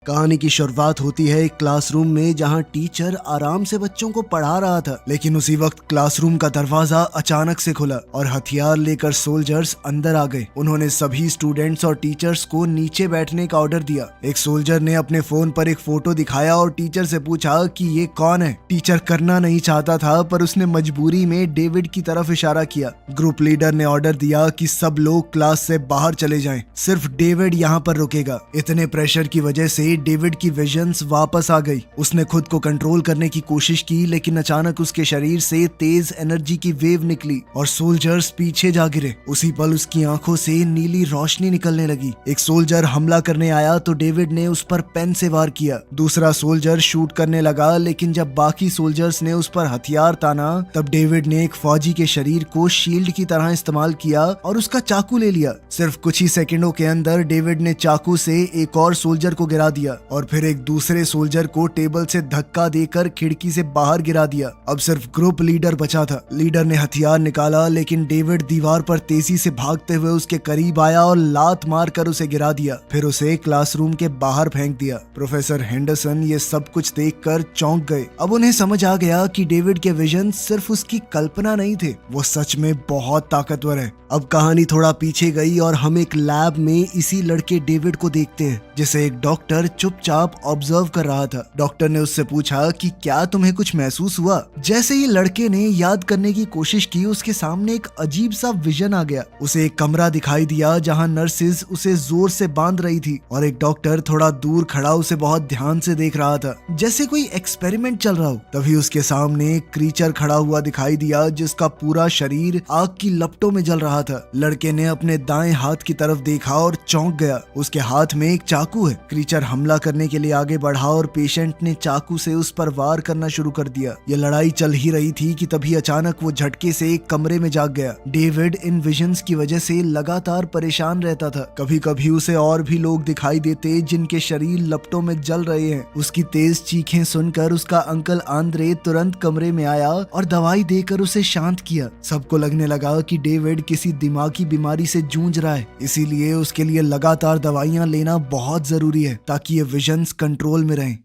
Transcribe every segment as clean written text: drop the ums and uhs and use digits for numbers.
कहानी की शुरुआत होती है एक क्लासरूम में जहां टीचर आराम से बच्चों को पढ़ा रहा था, लेकिन उसी वक्त क्लासरूम का दरवाजा अचानक से खुला और हथियार लेकर सोल्जर्स अंदर आ गए। उन्होंने सभी स्टूडेंट्स और टीचर्स को नीचे बैठने का ऑर्डर दिया। एक सोल्जर ने अपने फोन पर एक फोटो दिखाया और टीचर से पूछा कि ये कौन है। टीचर करना नहीं चाहता था पर उसने मजबूरी में डेविड की तरफ इशारा किया। ग्रुप लीडर ने ऑर्डर दिया कि सब लोग क्लास से बाहर चले जाएं, सिर्फ डेविड यहाँ पर रुकेगा। इतने प्रेशर की वजह से डेविड की विजन्स वापस आ गई। उसने खुद को कंट्रोल करने की कोशिश की, लेकिन अचानक उसके शरीर से तेज एनर्जी की वेव निकली और सोल्जर्स पीछे जा गिरे। उसी पल उसकी आंखों से नीली रोशनी निकलने लगी। एक सोल्जर हमला करने आया तो डेविड ने उस पर पेन से वार किया। दूसरा सोल्जर शूट करने लगा, लेकिन जब बाकी सोल्जर्स ने उस पर हथियार ताना तब डेविड ने एक फौजी के शरीर को शील्ड की तरह इस्तेमाल किया और उसका चाकू ले लिया। सिर्फ कुछ ही सेकंडों के अंदर डेविड ने चाकू से एक और सोल्जर को गिरा दिया और फिर एक दूसरे सोल्जर को टेबल से धक्का देकर खिड़की से बाहर गिरा दिया। अब सिर्फ ग्रुप लीडर बचा था। लीडर ने हथियार निकाला, लेकिन डेविड दीवार पर तेजी से भागते हुए उसके करीब आया और लात मारकर उसे गिरा दिया, फिर उसे क्लासरूम के बाहर फेंक दिया। प्रोफेसर हेंडरसन ये सब कुछ देखकर चौंक गए। अब उन्हें समझ आ गया कि डेविड के विजन सिर्फ उसकी कल्पना नहीं थे, वो सच में बहुत ताकतवर है। अब कहानी थोड़ा पीछे गई और हम एक लैब में इसी लड़के डेविड को देखते हैं, जिसे एक डॉक्टर चुपचाप ऑब्जर्व कर रहा था। डॉक्टर ने उससे पूछा कि क्या तुम्हें कुछ महसूस हुआ? जैसे ही लड़के ने याद करने की कोशिश की, उसके सामने एक अजीब सा विजन आ गया। उसे एक कमरा दिखाई दिया जहां नर्सेज उसे जोर से बांध रही थी और एक डॉक्टर थोड़ा दूर खड़ा उसे बहुत ध्यान से देख रहा था, जैसे कोई एक्सपेरिमेंट चल रहा हो। तभी उसके सामने एक क्रीचर खड़ा हुआ दिखाई दिया जिसका पूरा शरीर आग की लपटों में जल रहा था। लड़के ने अपने दाएं हाथ की तरफ देखा और चौंक गया। उसके हाथ में एक चाकू है। क्रीचर हमला करने के लिए आगे बढ़ा और पेशेंट ने चाकू से उस पर वार करना शुरू कर दिया। यह लड़ाई चल ही रही थी कि तभी अचानक वो झटके से एक कमरे में जाग गया। डेविड इन विजन्स की वजह से लगातार परेशान रहता था। कभी कभी उसे और भी लोग दिखाई देते जिनके शरीर लपटों में जल रहे हैं। उसकी तेज चीखें सुनकर उसका अंकल आंद्रे तुरंत कमरे में आया और दवाई देकर उसे शांत किया। सबको लगने लगा कि डेविड किसी दिमागी बीमारी से जूझ रहा है, इसीलिए उसके लिए लगातार दवाइयां लेना बहुत जरूरी है ताकि ये विजन्स कंट्रोल में रहें।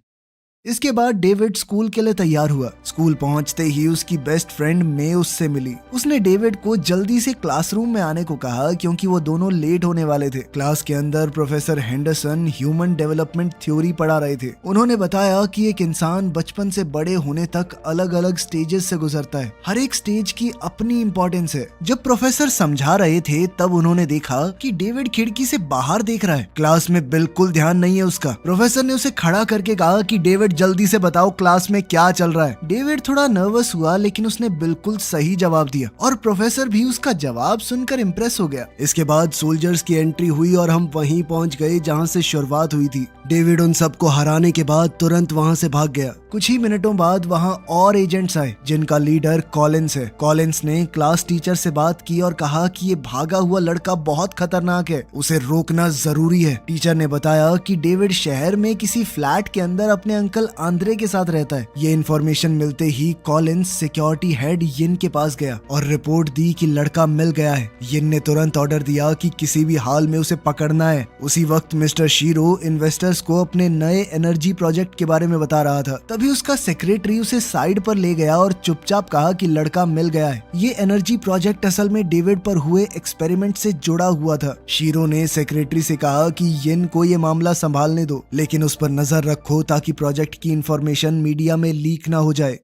इसके बाद डेविड स्कूल के लिए तैयार हुआ। स्कूल पहुंचते ही उसकी बेस्ट फ्रेंड मे उससे मिली। उसने डेविड को जल्दी से क्लासरूम में आने को कहा क्योंकि वो दोनों लेट होने वाले थे। क्लास के अंदर professor Henderson human development theory पढ़ा रहे थे। उन्होंने बताया कि एक इंसान बचपन से बड़े होने तक अलग अलग स्टेजेस से गुजरता है। हर एक स्टेज की अपनी इंपॉर्टेंस है। जब प्रोफेसर समझा रहे थे तब उन्होंने देखा कि डेविड खिड़की से बाहर देख रहा है। क्लास में बिल्कुल ध्यान नहीं है उसका। प्रोफेसर ने उसे खड़ा करके कहा कि डेविड जल्दी से बताओ क्लास में क्या चल रहा है। डेविड थोड़ा नर्वस हुआ, लेकिन उसने बिल्कुल सही जवाब दिया और प्रोफेसर भी उसका जवाब सुनकर इम्प्रेस हो गया। इसके बाद सोल्जर्स की एंट्री हुई और हम वहीं पहुंच गए जहां से शुरुआत हुई थी। डेविड उन सबको हराने के बाद तुरंत वहां से भाग गया। कुछ ही मिनटों बाद वहां और एजेंट्स आए जिनका लीडर कॉलिंस है। कॉलिंस ने क्लास टीचर से बात की और कहा कि ये भागा हुआ लड़का बहुत खतरनाक है, उसे रोकना जरूरी है। टीचर ने बताया कि डेविड शहर में किसी फ्लैट के अंदर अपने अंकल आंद्रे के साथ रहता है। ये इन्फॉर्मेशन मिलते ही कॉलिंस सिक्योरिटी हेड यिन के पास गया और रिपोर्ट दी कि लड़का मिल गया है। यिन ने तुरंत ऑर्डर दिया कि किसी भी हाल में उसे पकड़ना है। उसी वक्त मिस्टर शीरो इन्वेस्टर्स को अपने नए एनर्जी प्रोजेक्ट के बारे में बता रहा था। तभी उसका सेक्रेटरी उसे साइड पर ले गया और चुपचाप कहा कि लड़का मिल गया है। ये एनर्जी प्रोजेक्ट असल में डेविड पर हुए एक्सपेरिमेंट से जुड़ा हुआ था। शीरो ने सेक्रेटरी से कहा कि यिन को ये मामला संभालने दो, लेकिन उस पर नजर रखो ताकि प्रोजेक्ट की इंफॉर्मेशन मीडिया में लीक ना हो जाए।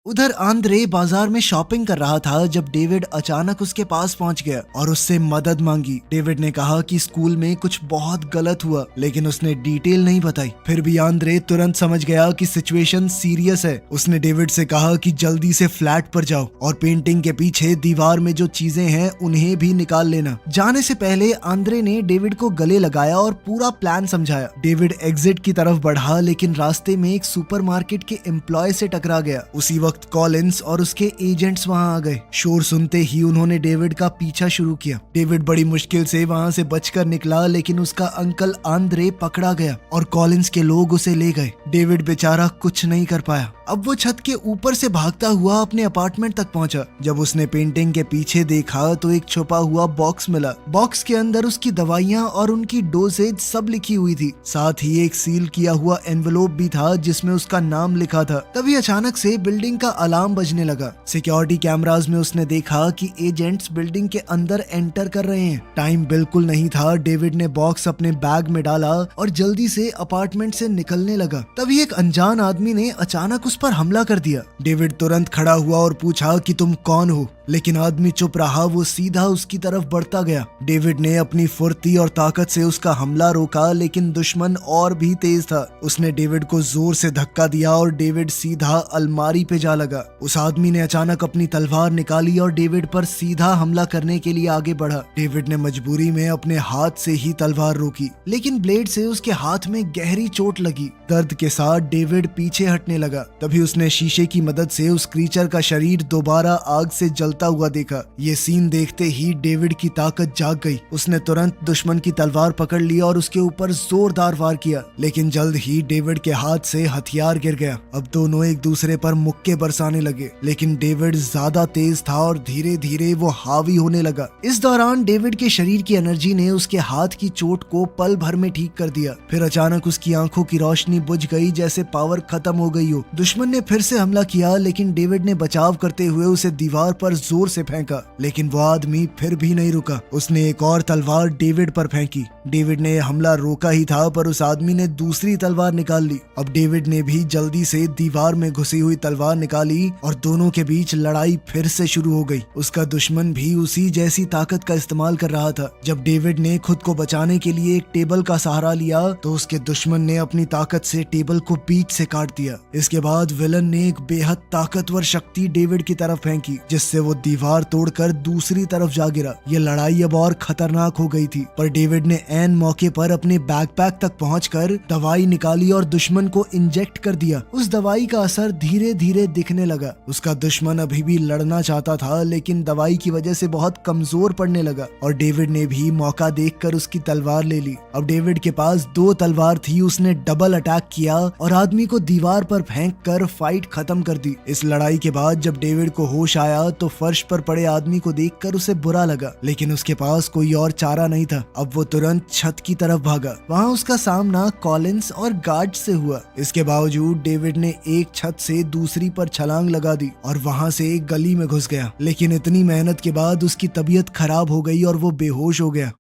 उधर आंद्रे बाजार में शॉपिंग कर रहा था जब डेविड अचानक उसके पास पहुंच गया और उससे मदद मांगी। डेविड ने कहा कि स्कूल में कुछ बहुत गलत हुआ, लेकिन उसने डिटेल नहीं बताई। फिर भी आंद्रे तुरंत समझ गया कि सिचुएशन सीरियस है। उसने डेविड से कहा कि जल्दी से फ्लैट पर जाओ और पेंटिंग के पीछे दीवार में जो चीजें हैं उन्हें भी निकाल लेना। जाने से पहले आंद्रे ने डेविड को गले लगाया और पूरा प्लान समझाया। डेविड एग्जिट की तरफ बढ़ा, लेकिन रास्ते में एक सुपरमार्केट के एम्प्लॉय से टकरा गया। उसी वक्त वक्त कॉलिंस और उसके एजेंट्स वहां आ गए। शोर सुनते ही उन्होंने डेविड का पीछा शुरू किया। डेविड बड़ी मुश्किल से वहां से बचकर निकला, लेकिन उसका अंकल आंद्रे पकड़ा गया और कॉलिंस के लोग उसे ले गए। डेविड बेचारा कुछ नहीं कर पाया। अब वो छत के ऊपर से भागता हुआ अपने अपार्टमेंट तक पहुंचा। जब उसने पेंटिंग के पीछे देखा तो एक छुपा हुआ बॉक्स मिला। बॉक्स के अंदर उसकी दवाइयां और उनकी डोसेज सब लिखी हुई थी। साथ ही एक सील किया हुआ एनवेलोप भी था जिसमें उसका नाम लिखा था। तभी अचानक से बिल्डिंग का अलार्म बजने लगा। सिक्योरिटी कैमरास में उसने देखा कि एजेंट्स बिल्डिंग के अंदर एंटर कर रहे हैं। टाइम बिल्कुल नहीं था। डेविड ने बॉक्स अपने बैग में डाला और जल्दी से अपार्टमेंट से निकलने लगा। तभी एक अनजान आदमी ने अचानक उस पर हमला कर दिया। डेविड तुरंत खड़ा हुआ और पूछा कि तुम कौन हो, लेकिन आदमी चुप रहा। वो सीधा उसकी तरफ बढ़ता गया। डेविड ने अपनी फुर्ती और ताकत से उसका हमला रोका, लेकिन दुश्मन और भी तेज था। उसने डेविड को जोर से धक्का दिया और डेविड सीधा अलमारी पे जा लगा। उस आदमी ने अचानक अपनी तलवार निकाली और डेविड पर सीधा हमला करने के लिए आगे बढ़ा। डेविड ने मजबूरी में अपने हाथ से ही तलवार रोकी, लेकिन ब्लेड से उसके हाथ में गहरी चोट लगी। दर्द के साथ डेविड पीछे हटने लगा। तभी उसने शीशे की मदद से उस क्रीचर का शरीर दोबारा आग से जलता हुआ देखा। ये सीन देखते ही डेविड की ताकत जाग गई। उसने तुरंत दुश्मन की तलवार पकड़ ली और उसके ऊपर जोरदार वार किया, लेकिन जल्द ही डेविड के हाथ से हथियार गिर गया। अब दोनों एक दूसरे पर मुक्के बरसाने लगे, लेकिन डेविड ज्यादा तेज था और धीरे धीरे वो हावी होने लगा। इस दौरान डेविड के शरीर की एनर्जी ने उसके हाथ की चोट को पल भर में ठीक कर दिया। फिर अचानक उसकी आंखों की रोशनी बुझ गई, जैसे पावर खत्म हो गई हो। दुश्मन ने फिर से हमला किया, लेकिन डेविड ने बचाव करते हुए उसे दीवार पर जोर से फेंका, लेकिन वो आदमी फिर भी नहीं रुका। उसने एक और तलवार डेविड पर फेंकी। डेविड ने हमला रोका ही था, पर उस आदमी ने दूसरी तलवार निकाल ली। अब डेविड ने भी जल्दी से दीवार में घुसी हुई तलवार निकाली और दोनों के बीच लड़ाई फिर से शुरू हो गई। उसका दुश्मन भी उसी जैसी ताकत का इस्तेमाल कर रहा था। जब डेविड ने खुद को बचाने के लिए एक टेबल का सहारा लिया, तो उसके दुश्मन ने अपनी ताकत से टेबल को बीच से काट दिया। इसके बाद विलन ने एक बेहद ताकतवर शक्ति डेविड की तरफ फेंकी, जिससे वो दीवार तोड़कर दूसरी तरफ जा गिरा। ये लड़ाई अब और खतरनाक हो गई थी, पर डेविड ने ऐन मौके पर अपने बैकपैक तक पहुंचकर दवाई निकाली और दुश्मन को इंजेक्ट कर दिया। उस दवाई का असर धीरे धीरे दिखने लगा। उसका दुश्मन अभी भी लड़ना चाहता था, लेकिन दवाई की वजह से बहुत कमजोर पड़ने लगा और डेविड ने भी मौका देखकर उसकी तलवार ले ली। अब डेविड के पास 2 तलवार थी। उसने डबल अटैक किया और आदमी को दीवार पर फेंक कर फाइट खत्म कर दी। इस लड़ाई के बाद जब डेविड को होश आया तो फर्श पर पड़े आदमी को देखकर उसे बुरा लगा, लेकिन उसके पास कोई और चारा नहीं था। अब वो तुरंत छत की तरफ भागा। वहाँ उसका सामना कॉलिंस और गार्ड से हुआ। इसके बावजूद डेविड ने एक छत से दूसरी पर छलांग लगा दी और वहाँ से एक गली में घुस गया, लेकिन इतनी मेहनत के बाद उसकी तबीयत खराब हो गई और वो बेहोश हो गया।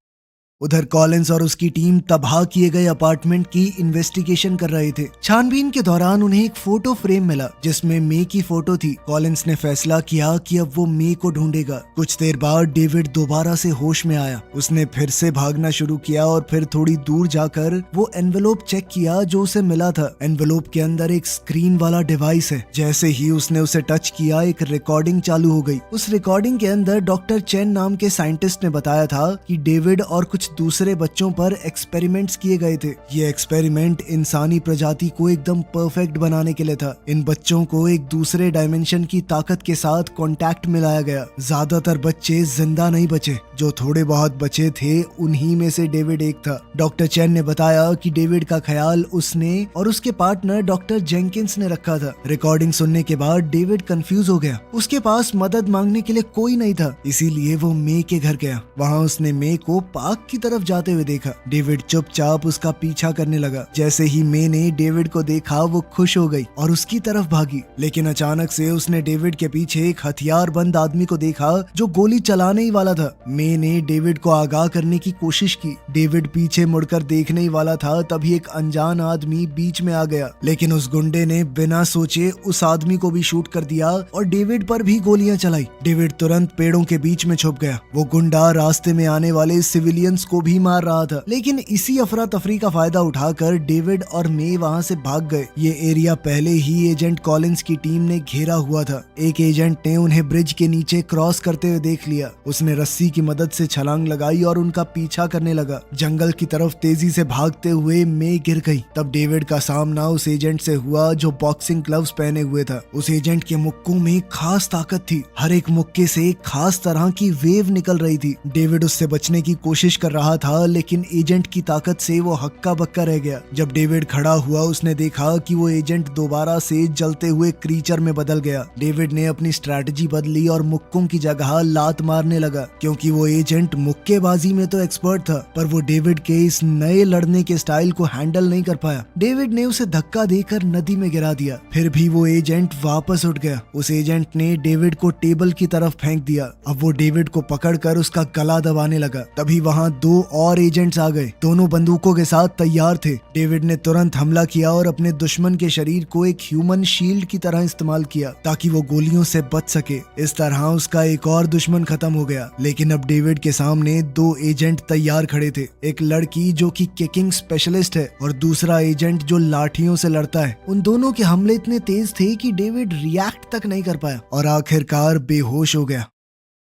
उधर कॉलिंस और उसकी टीम तबाह किए गए अपार्टमेंट की इन्वेस्टिगेशन कर रहे थे। छानबीन के दौरान उन्हें एक फोटो फ्रेम मिला जिसमें मे की फोटो थी। कॉलिंस ने फैसला किया कि अब वो मे को ढूंढेगा। कुछ देर बाद डेविड दोबारा से होश में आया। उसने फिर से भागना शुरू किया और फिर थोड़ी दूर जाकर वो एनवेलोप चेक किया जो उसे मिला था। एनवेलोप के अंदर एक स्क्रीन वाला डिवाइस है। जैसे ही उसने उसे टच किया, एक रिकॉर्डिंग चालू हो गई। उस रिकॉर्डिंग के अंदर डॉक्टर चेन नाम के साइंटिस्ट ने बताया था कि डेविड और कुछ दूसरे बच्चों पर एक्सपेरिमेंट्स किए गए थे। ये एक्सपेरिमेंट इंसानी प्रजाति को एकदम परफेक्ट बनाने के लिए था। इन बच्चों को एक दूसरे डायमेंशन की ताकत के साथ कांटेक्ट में लाया गया। ज्यादातर बच्चे जिंदा नहीं बचे। जो थोड़े बहुत बचे थे उन्हीं में से डेविड एक था। डॉक्टर चेन ने बताया कि डेविड का ख्याल उसने और उसके पार्टनर डॉक्टर जेंकिंस ने रखा था। रिकॉर्डिंग सुनने के बाद डेविड कंफ्यूज हो गया। उसके पास मदद मांगने के लिए कोई नहीं था, इसीलिए वो मे के घर गया। वहाँ उसने मे को पार्क की तरफ जाते हुए देखा। डेविड चुपचाप उसका पीछा करने लगा। जैसे ही मे ने डेविड को देखा, वो खुश हो गई और उसकी तरफ भागी, लेकिन अचानक से उसने डेविड के पीछे एक हथियार बंद आदमी को देखा जो गोली चलाने ही वाला था। मे ने डेविड को आगाह करने की कोशिश की। डेविड पीछे मुड़कर देखने ही वाला था, तभी एक अनजान आदमी बीच में आ गया, लेकिन उस गुंडे ने बिना सोचे उस आदमी को भी शूट कर दिया और डेविड पर भी गोलियां चलाई। डेविड तुरंत पेड़ों के बीच में छुप गया। वो गुंडा रास्ते में आने वाले सिविलियंस उसको भी मार रहा था। लेकिन इसी अफरा तफरी का फायदा उठाकर डेविड और मे वहाँ से भाग गए। ये एरिया पहले ही एजेंट कॉलिंस की टीम ने घेरा हुआ था। एक एजेंट ने उन्हें ब्रिज के नीचे क्रॉस करते हुए देख लिया। उसने रस्सी की मदद से छलांग लगाई और उनका पीछा करने लगा। जंगल की तरफ तेजी से भागते हुए मे गिर गई। तब डेविड का सामना उस एजेंट से हुआ जो बॉक्सिंग ग्लव्स पहने हुए था। उस एजेंट के मुक्कों में खास ताकत थी। हर एक मुक्के से एक खास तरह की वेव निकल रही थी। डेविड उससे बचने की कोशिश कर रहा था, लेकिन एजेंट की ताकत से वो हक्का बक्का रह गया। जब डेविड खड़ा हुआ उसने देखा कि वो एजेंट दोबारा से जलते हुए क्रीचर में बदल गया। डेविड ने अपनी स्ट्रैटेजी बदली और मुक्कों की जगह लात मारने लगा, क्योंकि वो एजेंट मुक्केबाजी में तो एक्सपर्ट था, पर वो डेविड के इस नए लड़ने के स्टाइल को हैंडल नहीं कर पाया। डेविड ने उसे धक्का देकर नदी में गिरा दिया। फिर भी वो एजेंट वापस उठ गया। उस एजेंट ने डेविड को टेबल की तरफ फेंक दिया। अब वो डेविड को पकड़कर उसका गला दबाने लगा। तभी वहाँ दो और एजेंट्स आ गए। दोनों बंदूकों के साथ तैयार थे। डेविड ने तुरंत हमला किया और अपने दुश्मन के शरीर को एक ह्यूमन शील्ड की तरह इस्तेमाल किया ताकि वो गोलियों से बच सके। इस तरह उसका एक और दुश्मन खत्म हो गया। लेकिन अब डेविड के सामने दो एजेंट तैयार खड़े थे। एक लड़की जो कि किकिंग स्पेशलिस्ट है और दूसरा एजेंट जो लाठियों से लड़ता है। उन दोनों के हमले इतने तेज थे कि डेविड रिएक्ट तक नहीं कर पाया और आखिरकार बेहोश हो गया।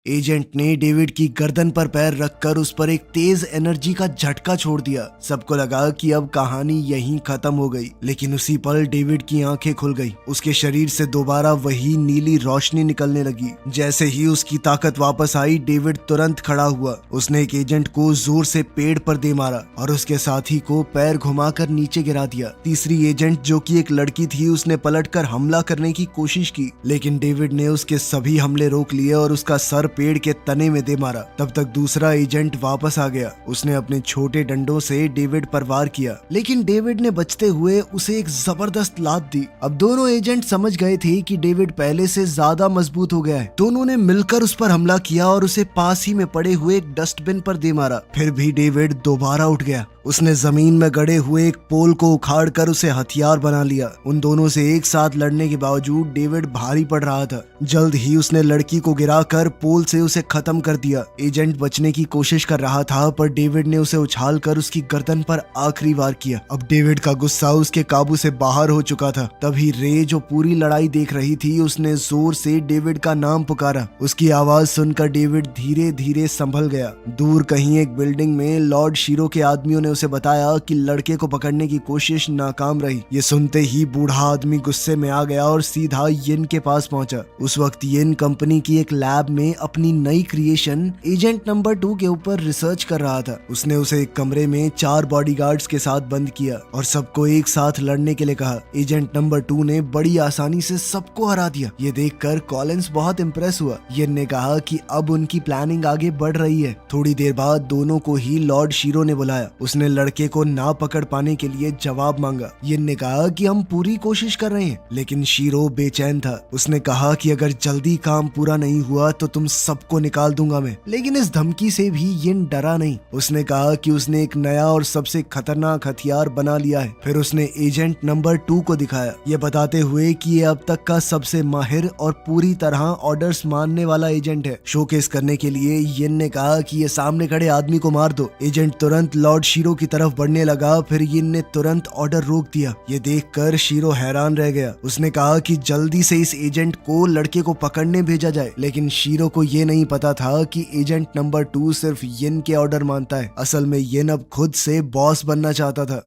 एजेंट ने डेविड की गर्दन पर पैर रखकर उस पर एक तेज एनर्जी का झटका छोड़ दिया। सबको लगा कि अब कहानी यहीं खत्म हो गई, लेकिन उसी पल डेविड की आंखें खुल गई। उसके शरीर से दोबारा वही नीली रोशनी निकलने लगी। जैसे ही उसकी ताकत वापस आई, डेविड तुरंत खड़ा हुआ। उसने एक एजेंट को जोर से पेड़ पर दे मारा और उसके साथी को पैर घुमाकर नीचे गिरा दिया। तीसरी एजेंट जो कि एक लड़की थी, उसने पलटकर हमला करने की कोशिश की, लेकिन डेविड ने उसके सभी हमले रोक लिए और उसका सर पेड़ के तने में दे मारा। तब तक दूसरा एजेंट वापस आ गया। उसने अपने छोटे डंडों से डेविड पर वार किया, लेकिन डेविड ने बचते हुए उसे एक जबरदस्त लात दी। अब दोनों एजेंट समझ गए थे कि डेविड पहले से ज्यादा मजबूत हो गया है। दोनों ने मिलकर उस पर हमला किया और उसे पास ही में पड़े हुए एक डस्टबिन पर दे मारा। फिर भी डेविड दोबारा उठ गया। उसने जमीन में गड़े हुए एक पोल को उखाड़कर उसे हथियार बना लिया। उन दोनों से एक साथ लड़ने के बावजूद डेविड भारी पड़ रहा था। जल्द ही उसने लड़की को गिराकर पोल से उसे खत्म कर दिया। एजेंट बचने की कोशिश कर रहा था, पर डेविड ने उसे उछालकर उसकी गर्दन पर आखिरी वार किया। अब डेविड का गुस्सा उसके काबू से बाहर हो चुका था। तभी रे, जो पूरी लड़ाई देख रही थी, उसने जोर से डेविड का नाम पुकारा। उसकी आवाज सुनकर डेविड धीरे धीरे संभल गया। दूर कहीं एक बिल्डिंग में लॉर्ड शीरो के आदमियों ने उसे बताया कि लड़के को पकड़ने की कोशिश नाकाम रही। ये सुनते ही बूढ़ा आदमी गुस्से में आ गया और सीधा यिन के पास पहुंचा। उस वक्त यिन कंपनी की एक लैब में अपनी नई क्रिएशन एजेंट नंबर 2 के ऊपर रिसर्च कर रहा था। उसने उसे एक कमरे में 4 बॉडीगार्ड्स के साथ बंद किया और सबको एक साथ लड़ने के लिए कहा। एजेंट नंबर 2 ने बड़ी आसानी से सबको हरा दिया। ये देखकर कॉलिंस बहुत इम्प्रेस हुआ। यिन ने कहा कि अब उनकी प्लानिंग आगे बढ़ रही है। थोड़ी देर बाद दोनों को ही लॉर्ड शीरो ने बुलाया। उसने लड़के को ना पकड़ पाने के लिए जवाब मांगा। यिन ने कहा कि हम पूरी कोशिश कर रहे हैं, लेकिन शीरो बेचैन था। उसने कहा कि अगर जल्दी काम पूरा नहीं हुआ तो तुम सबको निकाल दूंगा मैं। लेकिन इस धमकी से भी यिन डरा नहीं। उसने कहा कि उसने एक नया और सबसे खतरनाक हथियार बना लिया है। फिर उसने एजेंट नंबर 2 को दिखाया, ये बताते हुए कि ये अब तक का सबसे माहिर और पूरी तरह ऑर्डर्स मानने वाला एजेंट है। शोकेस करने के लिए यिन ने कहा कि ये सामने खड़े आदमी को मार दो। एजेंट तुरंत लॉर्ड शीरो की तरफ बढ़ने लगा। फिर यिन ने तुरंत ऑर्डर रोक दिया। ये देखकर शीरो हैरान रह गया। उसने कहा कि जल्दी से इस एजेंट को लड़के को पकड़ने भेजा जाए, लेकिन शीरो को ये नहीं पता था कि एजेंट नंबर 2 सिर्फ यिन के ऑर्डर मानता है। असल में यिन अब खुद से बॉस बनना चाहता था।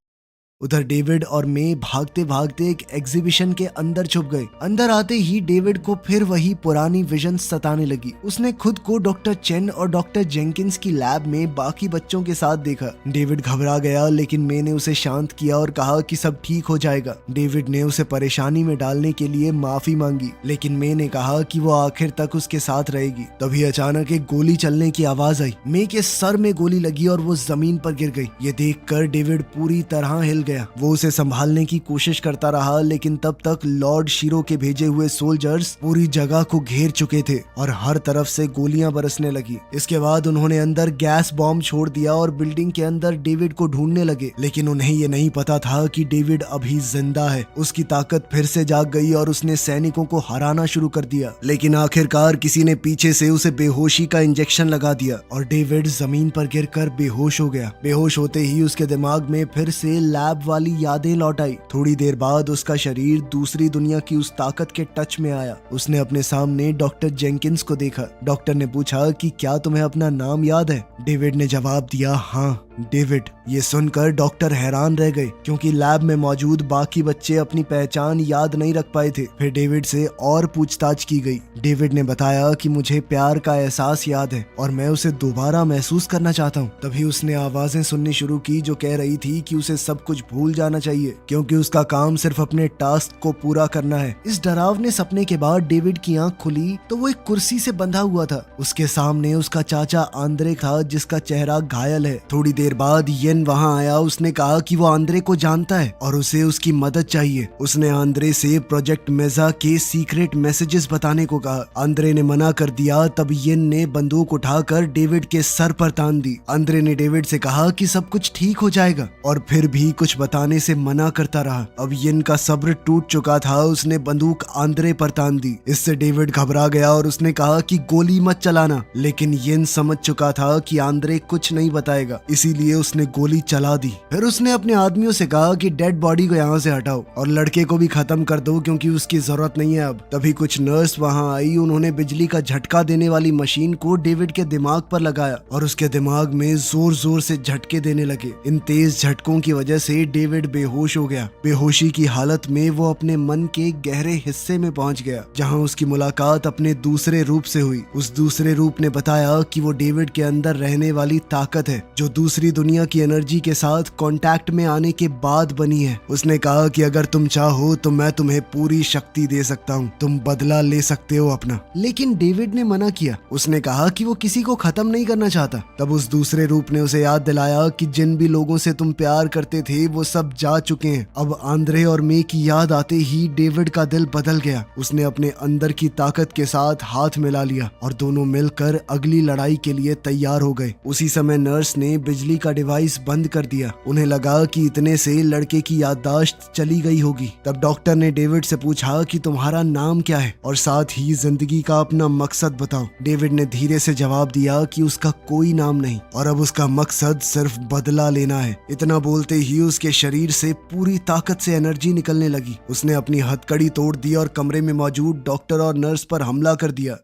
उधर डेविड और मे भागते भागते एक एग्जीबिशन के अंदर छुप गए। अंदर आते ही डेविड को फिर वही पुरानी विजन सताने लगी। उसने खुद को डॉक्टर चेन और डॉक्टर जेंकिंस की लैब में बाकी बच्चों के साथ देखा। डेविड घबरा गया, लेकिन मे ने उसे शांत किया और कहा कि सब ठीक हो जाएगा। डेविड ने उसे परेशानी में डालने के लिए माफी मांगी, लेकिन मे ने कहा कि वो आखिर तक उसके साथ रहेगी। तभी अचानक एक गोली चलने की आवाज आई। मे के सर में गोली लगी और वो जमीन पर गिर गई। ये देखकर डेविड पूरी तरह हिल गया। गया। वो उसे संभालने की कोशिश करता रहा, लेकिन तब तक लॉर्ड शीरो के भेजे हुए सोल्जर्स पूरी जगह को घेर चुके थे और हर तरफ से गोलियां बरसने लगी। इसके बाद उन्होंने अंदर गैस बॉम्ब छोड़ दिया और बिल्डिंग के अंदर डेविड को ढूंढने लगे, लेकिन उन्हें ये नहीं पता था कि डेविड अभी जिंदा है। उसकी ताकत फिर से जाग गई और उसने सैनिकों को हराना शुरू कर दिया, लेकिन आखिरकार किसी ने पीछे से उसे बेहोशी का इंजेक्शन लगा दिया और डेविड जमीन पर गिरकर बेहोश हो गया। बेहोश होते ही उसके दिमाग में फिर से लैब वाली यादें लौट आई। थोड़ी देर बाद उसका शरीर दूसरी दुनिया की उस ताकत के टच में आया। उसने अपने सामने डॉक्टर जेंकिंस को देखा। डॉक्टर ने पूछा कि क्या तुम्हें अपना नाम याद है? डेविड ने जवाब दिया, हाँ डेविड। ये सुनकर डॉक्टर हैरान रह गए, क्योंकि लैब में मौजूद बाकी बच्चे अपनी पहचान याद नहीं रख पाए थे। फिर डेविड से और पूछताछ की गई। डेविड ने बताया कि मुझे प्यार का एहसास याद है और मैं उसे दोबारा महसूस करना चाहता हूँ। तभी उसने आवाजें सुननी शुरू की जो कह रही थी कि उसे सब कुछ भूल जाना चाहिए, क्योंकि उसका काम सिर्फ अपने टास्क को पूरा करना है। इस डरावने सपने के बाद डेविड की आंख खुली तो वो एक कुर्सी से बंधा हुआ था। उसके सामने उसका चाचा आंद्रे था, जिसका चेहरा घायल है। थोड़ी देर बाद येन वहां आया। उसने कहा कि वो आंद्रे को जानता है और उसे उसकी मदद चाहिए। उसने आंद्रे से प्रोजेक्ट मेजा के सीक्रेट मैसेजेस बताने को कहा। आंद्रे ने मना कर दिया। तब येन ने बंदूक उठाकर डेविड के सर पर तान दी। आंद्रे ने डेविड से कहा कि सब कुछ ठीक हो जाएगा, और फिर भी कुछ बताने से मना करता रहा। अब येन का सब्र टूट चुका था। उसने बंदूक आंद्रे पर तान दी। इससे डेविड घबरा गया और उसने कहा कि गोली मत चलाना, लेकिन येन समझ चुका था कि आंद्रे कुछ नहीं बताएगा, इसीलिए उसने गोली चला दी। फिर उसने अपने आदमियों से कहा कि डेड बॉडी को यहाँ से हटाओ और लड़के को भी खत्म कर दो, क्योंकि उसकी जरूरत नहीं है अब। तभी कुछ नर्स वहां आई। उन्होंने बिजली का झटका देने वाली मशीन को डेविड के दिमाग पर लगाया और उसके दिमाग में जोर जोर से झटके देने लगे। इन तेज झटकों की वजह से डेविड बेहोश हो गया। बेहोशी की हालत में वो अपने मन के गहरे हिस्से में पहुंच गया, जहां उसकी मुलाकात अपने दूसरे रूप से हुई। उस दूसरे रूप ने बताया कि वो डेविड के अंदर रहने वाली ताकत है, जो दूसरी दुनिया की एनर्जी के साथ कांटेक्ट में आने के बाद बनी है। उसने कहा कि अगर तुम चाहो तो मैं तुम्हें पूरी शक्ति दे सकता हूँ, तुम बदला ले सकते हो अपना। लेकिन डेविड ने मना किया। उसने कहा कि वो किसी को खत्म नहीं करना चाहता। तब उस दूसरे रूप ने उसे याद दिलाया कि जिन भी लोगों से तुम प्यार करते थे वो सब जा चुके हैं। अब आंद्रे और मे की याद आते ही डेविड का दिल बदल गया। उसने अपने अंदर की ताकत के साथ हाथ मिला लिया और दोनों मिलकर अगली लड़ाई के लिए तैयार हो गए। उसी समय नर्स ने बिजली का डिवाइस बंद कर दिया। उन्हें लगा कि इतने से लड़के की याददाश्त चली गई होगी। तब डॉक्टर ने डेविड से पूछा कि तुम्हारा नाम क्या है और साथ ही जिंदगी का अपना मकसद बताओ। डेविड ने धीरे से जवाब दिया कि उसका कोई नाम नहीं और अब उसका मकसद सिर्फ बदला लेना है। इतना बोलते ही उसके शरीर से पूरी ताकत से एनर्जी निकलने लगी। उसने अपनी हथकड़ी तोड़ दी और कमरे में मौजूद डॉक्टर और नर्स पर हमला कर दिया।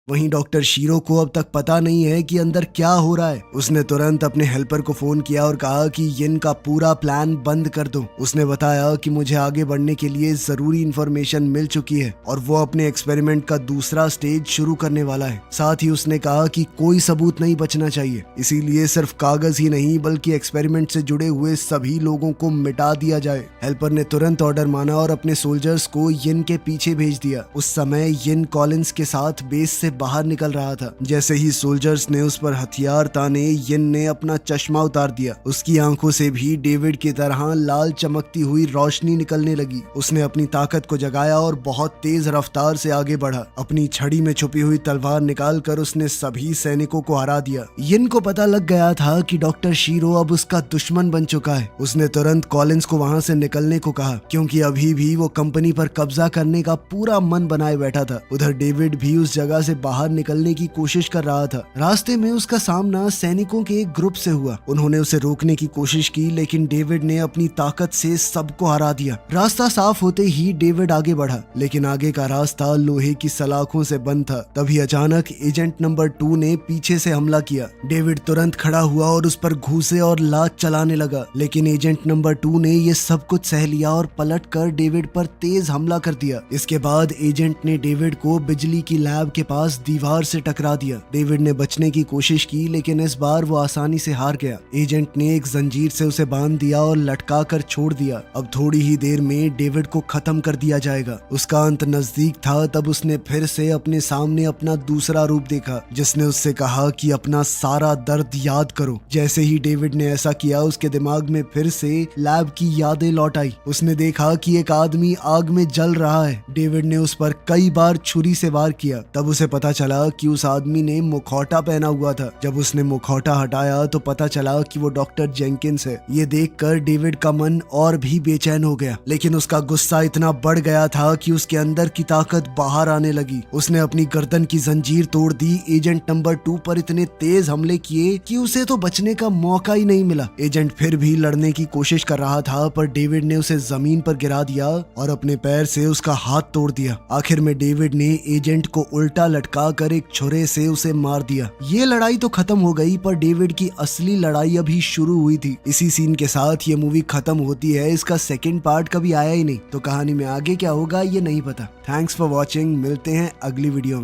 वहीं डॉक्टर शीरो को अब तक पता नहीं है कि अंदर क्या हो रहा है। उसने तुरंत अपने हेल्पर को फोन किया और कहा कि येन का पूरा प्लान बंद कर दो। उसने बताया कि मुझे आगे बढ़ने के लिए जरूरी इंफॉर्मेशन मिल चुकी है और वो अपने एक्सपेरिमेंट का दूसरा स्टेज शुरू करने वाला है। साथ ही उसने कहा कि कोई सबूत नहीं बचना चाहिए, इसीलिए सिर्फ कागज ही नहीं बल्कि एक्सपेरिमेंट से जुड़े हुए सभी लोगों को मिटा दिया जाए। हेल्पर ने तुरंत ऑर्डर माना और अपने सोल्जर्स को येन के पीछे भेज दिया। उस समय येन कॉलिंस के साथ बेस से बाहर निकल रहा था। जैसे ही सोल्जर्स ने उस पर हथियार ताने, येन ने अपना चश्मा उतार दिया। उसकी आंखों से भी डेविड की तरह लाल चमकती हुई रोशनी निकलने लगी। उसने अपनी ताकत को जगाया और बहुत तेज रफ्तार से आगे बढ़ा। अपनी छड़ी में छुपी हुई तलवार निकालकर उसने सभी सैनिकों को हरा दिया। येन को पता लग गया था कि डॉक्टर शीरो अब उसका दुश्मन बन चुका है। उसने तुरंत कॉलिंस को वहां से निकलने को कहा, क्योंकि अभी भी वो कंपनी पर कब्जा करने का पूरा मन बनाए बैठा था। उधर डेविड भी उस जगह से बाहर निकलने की कोशिश कर रहा था। रास्ते में उसका सामना सैनिकों के एक ग्रुप से हुआ। उन्होंने उसे रोकने की कोशिश की, लेकिन डेविड ने अपनी ताकत से सबको हरा दिया। रास्ता साफ होते ही डेविड आगे बढ़ा, लेकिन आगे का रास्ता लोहे की सलाखों से बंद था। तभी अचानक एजेंट नंबर 2 ने पीछे से हमला किया। डेविड तुरंत खड़ा हुआ और उस पर घूंसे और लात चलाने लगा, लेकिन एजेंट नंबर 2 ने ये सब कुछ सह लिया और पलट कर डेविड पर तेज हमला कर दिया। इसके बाद एजेंट ने डेविड को बिजली की लैब के पास पास दीवार से टकरा दिया। डेविड ने बचने की कोशिश की लेकिन इस बार वो आसानी से हार गया। एजेंट ने एक जंजीर से उसे बांध दिया और लटका कर छोड़ दिया। अब थोड़ी ही देर में डेविड को खत्म कर दिया जाएगा। उसका अंत नजदीक था। तब उसने फिर से अपने सामने अपना दूसरा रूप देखा जिसने उससे कहा कि अपना सारा दर्द याद करो। जैसे ही डेविड ने ऐसा किया उसके दिमाग में फिर से लैब की यादें लौट आई। उसने देखा कि एक आदमी आग में जल रहा है। डेविड ने उस पर कई बार छुरी से वार किया। तब उसे पता चला कि उस आदमी ने मुखौटा पहना हुआ था। जब उसने मुखौटा हटाया तो पता चला कि वो डॉक्टर जेंकिंस है। ये देखकर डेविड का मन और भी बेचैन हो गया लेकिन उसका गुस्सा इतना बढ़ गया था कि उसके अंदर की ताकत बाहर आने लगी। उसने अपनी गर्दन की जंजीर तोड़ दी। एजेंट नंबर 2 पर इतने तेज हमले किए कि उसे तो बचने का मौका ही नहीं मिला। एजेंट फिर भी लड़ने की कोशिश कर रहा था पर डेविड ने उसे जमीन पर गिरा दिया और अपने पैर से उसका हाथ तोड़ दिया। आखिर में डेविड ने एजेंट को उल्टा लटका कर एक छुरे से उसे मार दिया। ये लड़ाई तो खत्म हो गई पर डेविड की असली लड़ाई अभी शुरू हुई थी। इसी सीन के साथ ये मूवी खत्म होती है। इसका सेकंड पार्ट कभी आया ही नहीं तो कहानी में आगे क्या होगा ये नहीं पता। Thanks for watching. मिलते हैं अगली वीडियो में।